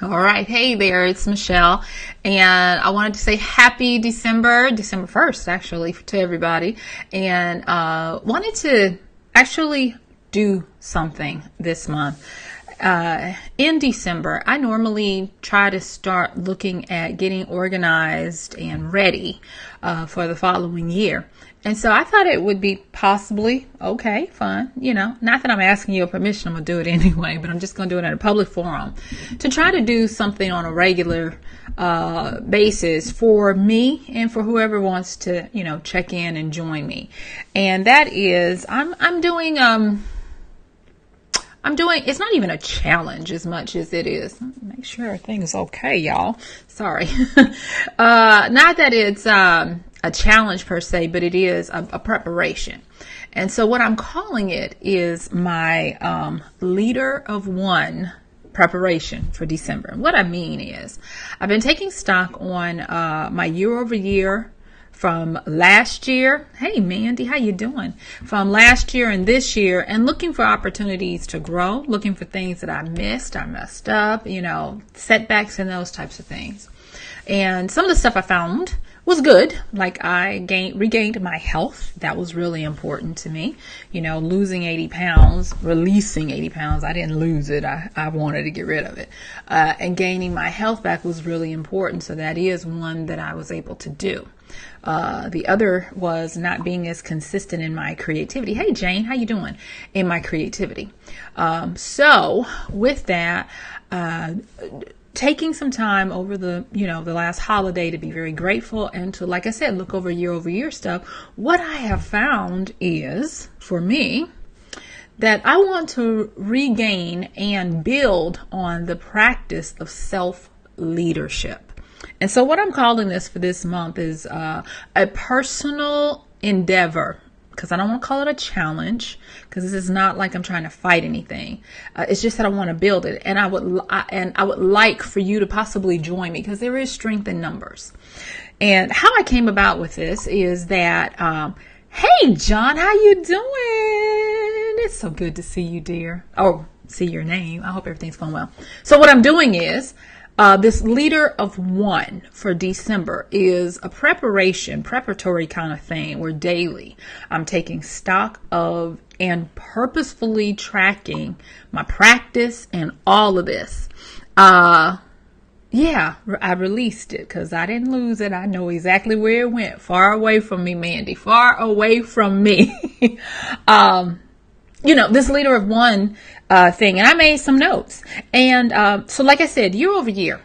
All right. Hey there, it's Michelle. And I wanted to say happy December 1st, actually, to everybody. And wanted to actually do something this month. In December, I normally try to start looking at getting organized and ready for the following year. And so I thought it would be possibly fun, not that I'm asking your permission, I'm going to do it anyway, but I'm just going to do it at a public forum to try to do something on a regular basis for me and for whoever wants to, check in and join me. And that is, I'm doing, it's not even a challenge as much as it is. Make sure everything's okay, y'all. Sorry. Not that it's a challenge per se, but it is a preparation. And so what I'm calling it is my Leader of One preparation for December. And what I mean is I've been taking stock on my year over year from last year. Hey, Mandy, how you doing? From last year and this year, and looking for opportunities to grow, looking for things that I messed up, setbacks and those types of things. And some of the stuff I found was good. Like I regained my health. That was really important to me. Losing 80 pounds, releasing 80 pounds. I didn't lose it. I wanted to get rid of it. And gaining my health back was really important. So that is one that I was able to do. The other was not being as consistent in my creativity. Hey, Jane, how you doing? In my creativity. So with that, taking some time over the last holiday to be very grateful and to, like I said, look over year stuff. What I have found is, for me, that I want to regain and build on the practice of self-leadership. And so what I'm calling this for this month is a personal endeavor, because I don't want to call it a challenge, because this is not like I'm trying to fight anything. It's just that I want to build it, and I would like for you to possibly join me, because there is strength in numbers. And how I came about with this is that, hey, John, how you doing? It's so good to see you, dear. Oh, see your name. I hope everything's going well. So what I'm doing is, this Leader of One for December is a preparatory kind of thing where daily I'm taking stock of and purposefully tracking my practice and all of this. I released it because I didn't lose it. I know exactly where it went. Far away from me, Mandy. Far away from me. This Leader of One thing, and I made some notes. And so like I said, year over year,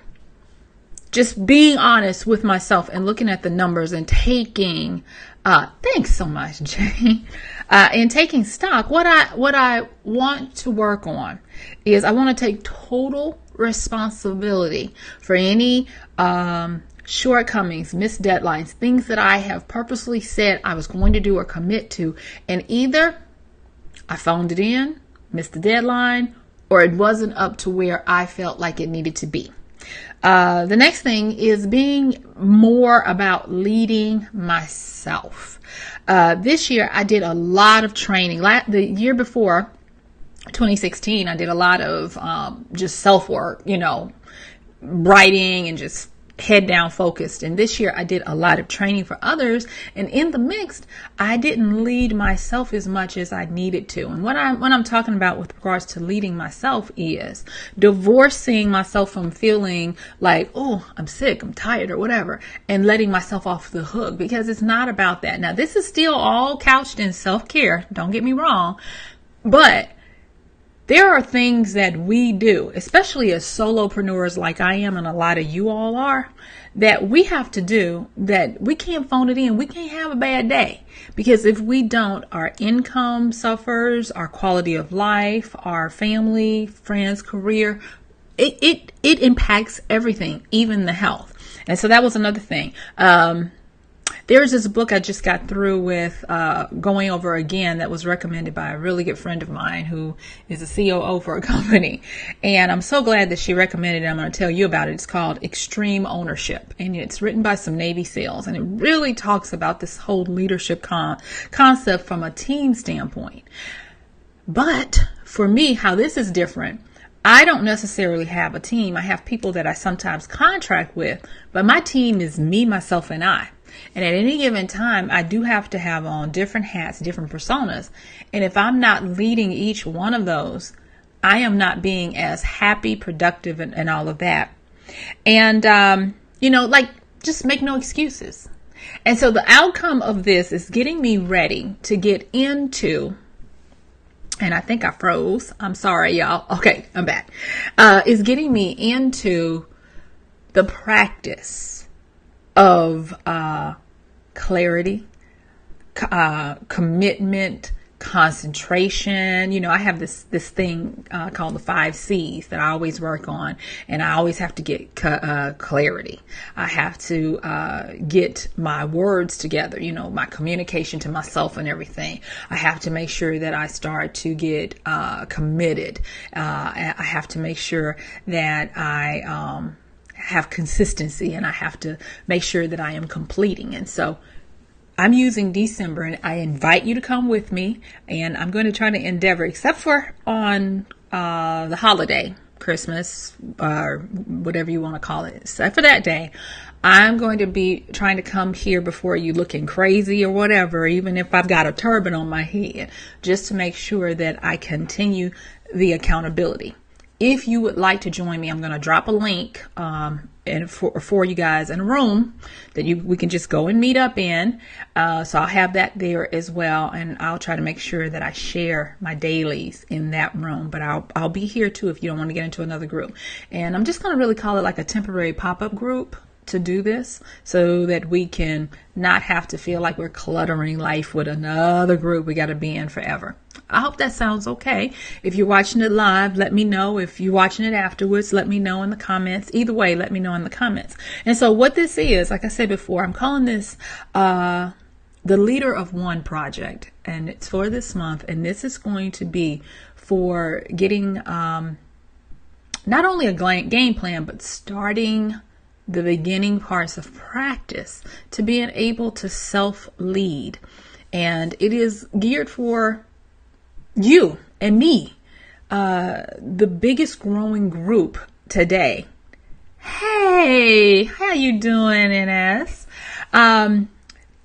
just being honest with myself and looking at the numbers and taking, thanks so much, Jane, and taking stock. What I want to work on is I want to take total responsibility for any shortcomings, missed deadlines, things that I have purposely said I was going to do or commit to, and either I phoned it in, missed the deadline, or it wasn't up to where I felt like it needed to be. The next thing is being more about leading myself. This year I did a lot of training. The year before, 2016, I did a lot of just self-work, writing and just head down focused. And this year I did a lot of training for others, and in the mix I didn't lead myself as much as I needed to. And what I'm talking about with regards to leading myself is divorcing myself from feeling like, oh, I'm sick, I'm tired or whatever, and letting myself off the hook, because it's not about that. Now, this is still all couched in self-care, don't get me wrong, but there are things that we do, especially as solopreneurs like I am and a lot of you all are, that we have to do, that we can't phone it in. We can't have a bad day, because if we don't, our income suffers, our quality of life, our family, friends, career, it impacts everything, even the health. And so that was another thing. There's this book I just got through with going over again that was recommended by a really good friend of mine who is a COO for a company. And I'm so glad that she recommended it. I'm going to tell you about it. It's called Extreme Ownership, and it's written by some Navy SEALs. And it really talks about this whole leadership concept from a team standpoint. But for me, how this is different, I don't necessarily have a team. I have people that I sometimes contract with, but my team is me, myself, and I. And at any given time, I do have to have on different hats, different personas. And if I'm not leading each one of those, I am not being as happy, productive, and all of that. And, just make no excuses. And so the outcome of this is getting me ready to get into, and I think I froze. I'm sorry, y'all. Okay, I'm back. Is getting me into the practice of clarity, commitment, concentration. I have this thing called the 5 C's that I always work on, and I always have to get clarity. I have to get my words together, my communication to myself and everything. I have to make sure that I start to get committed. I have to make sure that I have consistency, and I have to make sure that I am completing. And so I'm using December, and I invite you to come with me, and I'm going to try to endeavor, except for on the holiday, Christmas, or whatever you want to call it, except for that day, I'm going to be trying to come here before you looking crazy or whatever, even if I've got a turban on my head, just to make sure that I continue the accountability. If you would like to join me, I'm going to drop a link and for you guys in a room that we can just go and meet up in. So I'll have that there as well, and I'll try to make sure that I share my dailies in that room. But I'll be here too if you don't want to get into another group. And I'm just going to really call it like a temporary pop-up group to do this, so that we can not have to feel like we're cluttering life with another group we got to be in forever. I hope that sounds okay. If you're watching it live, let me know. If you're watching it afterwards, let me know in the comments. Either way, let me know in the comments. And so what this is, like I said before, I'm calling this the Leader of One project, and it's for this month. And this is going to be for getting not only a game plan, but starting the beginning parts of practice to being able to self-lead. And it is geared for you and me, the biggest growing group today. Hey, how you doing, NS?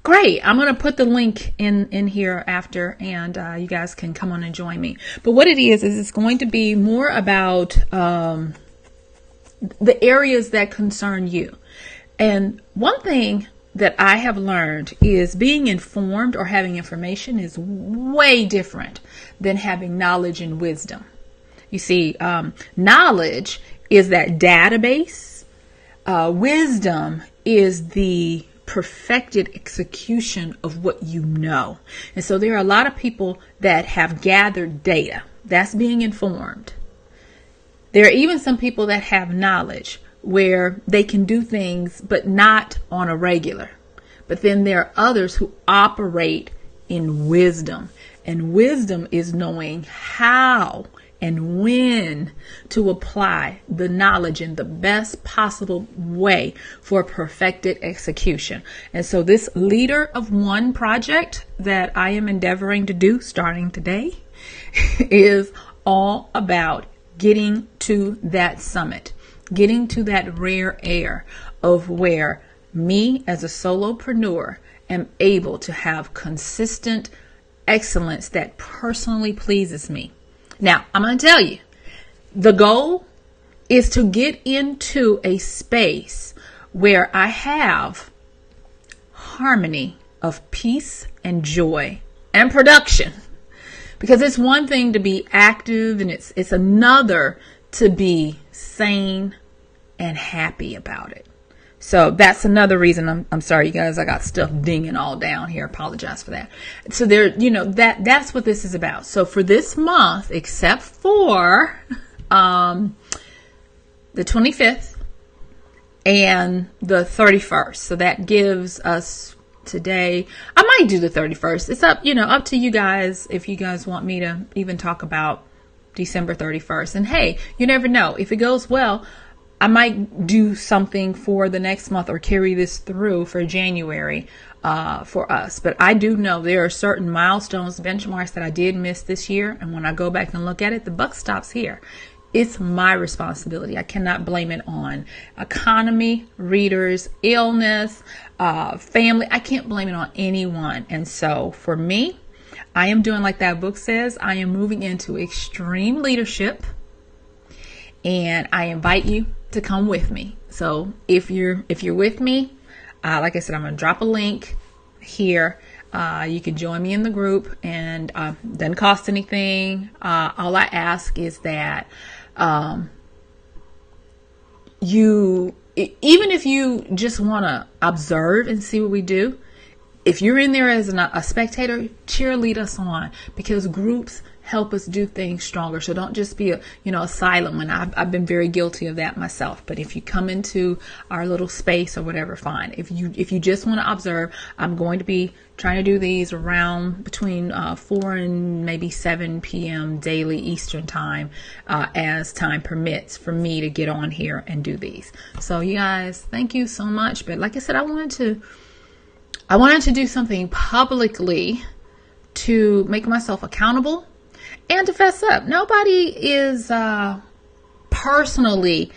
Great. I'm going to put the link in here after, and you guys can come on and join me. But what it is it's going to be more about the areas that concern you. And one thing that I have learned is being informed or having information is way different than having knowledge and wisdom. You see, knowledge is that database. Wisdom is the perfected execution of what you know. And so there are a lot of people that have gathered data. That's being informed. There are even some people that have knowledge where they can do things, but not on a regular. But then there are others who operate in wisdom. And wisdom is knowing how and when to apply the knowledge in the best possible way for perfected execution. And so this Leader of One project that I am endeavoring to do starting today is all about getting to that summit, getting to that rare air of where me as a solopreneur am able to have consistent excellence that personally pleases me. Now, I'm going to tell you, the goal is to get into a space where I have harmony of peace and joy and production. Because it's one thing to be active, and it's another to be sane and happy about it. So that's another reason I'm sorry, you guys, I got stuff dinging all down here. Apologize for that. So that's what this is about. So for this month, except for the 25th and the 31st. So that gives us today. I might do the 31st. It's up to you guys if you guys want me to even talk about December 31st. And hey, you never know. If it goes well, I might do something for the next month or carry this through for January for us. But I do know there are certain milestones, benchmarks that I did miss this year. And when I go back and look at it, the buck stops here. it's my responsibility. I cannot blame it on economy, readers, illness, family. I can't blame it on anyone. And so for me, I am doing like that book says, I am moving into extreme leadership, and I invite you to come with me. So if you're with me, like I said, I'm going to drop a link here. You can join me in the group, and doesn't cost anything. All I ask is that even if you just want to observe and see what we do, if you're in there as a spectator, cheerlead us on, because groups help us do things stronger. So don't just be a silent one. I've been very guilty of that myself. But if you come into our little space or whatever, fine. If you just want to observe, I'm going to be trying to do these around between 4 and maybe 7 p.m. daily Eastern time, as time permits for me to get on here and do these. So you guys, thank you so much. But like I said, I wanted to do something publicly to make myself accountable and to fess up. Nobody is personally,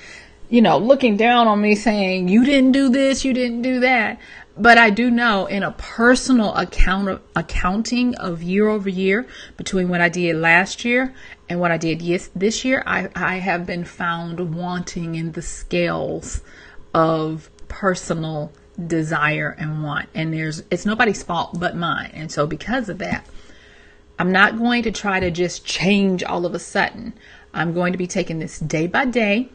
looking down on me saying, you didn't do this, you didn't do that. But I do know in a personal accounting of year over year between what I did last year and what I did this year, I have been found wanting in the scales of personal desire and want. And it's nobody's fault but mine. And so because of that, I'm not going to try to just change all of a sudden. I'm going to be taking this day by day,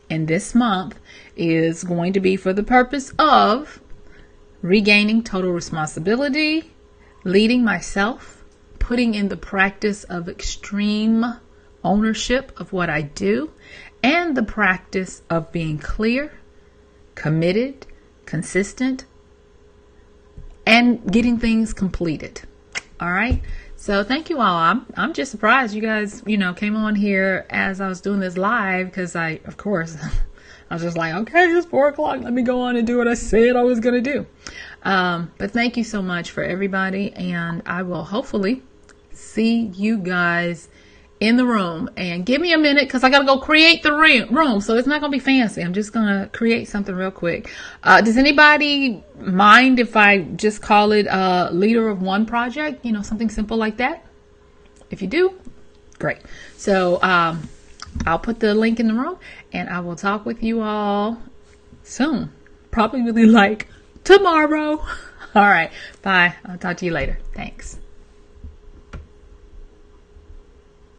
and this month is going to be for the purpose of regaining total responsibility, leading myself, putting in the practice of extreme ownership of what I do, and the practice of being clear, committed, consistent, and getting things completed. All right. So thank you all. I'm just surprised you guys, came on here as I was doing this live, because I was just like, okay, it's 4:00. Let me go on and do what I said I was going to do. But thank you so much for everybody. And I will hopefully see you guys in the room. And give me a minute, because I got to go create the room. So it's not going to be fancy. I'm just going to create something real quick. Does anybody mind if I just call it Leader of One Project? Something simple like that. If you do, great. So I'll put the link in the room, and I will talk with you all soon. Probably like tomorrow. All right. Bye. I'll talk to you later. Thanks.